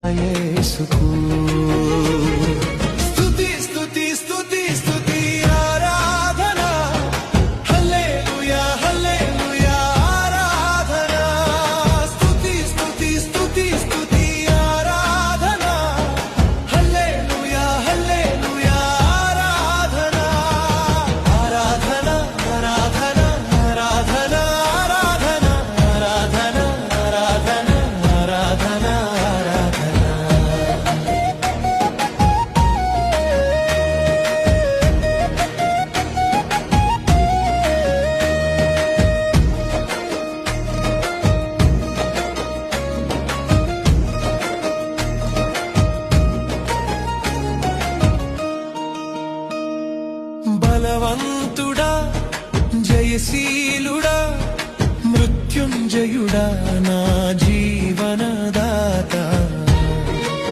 యేసుకు స్తుతి స్తుతి స్తుతి స్తుతి ఆరాధన హల్లెలూయా హల్లెలూయా ఆరాధన స్తుతి స్తుతి స్తుతి స్తుతి ఆరాధన హల్లెలూయా హల్లెలూయా ఆరాధన ఆరాధన ఆరాధన ఆరాధన ఆరాధన ఆరాధన ఆరాధన ఆరాధన బలవంతుడా జయశీలుడా మృత్యుంజయుడా నా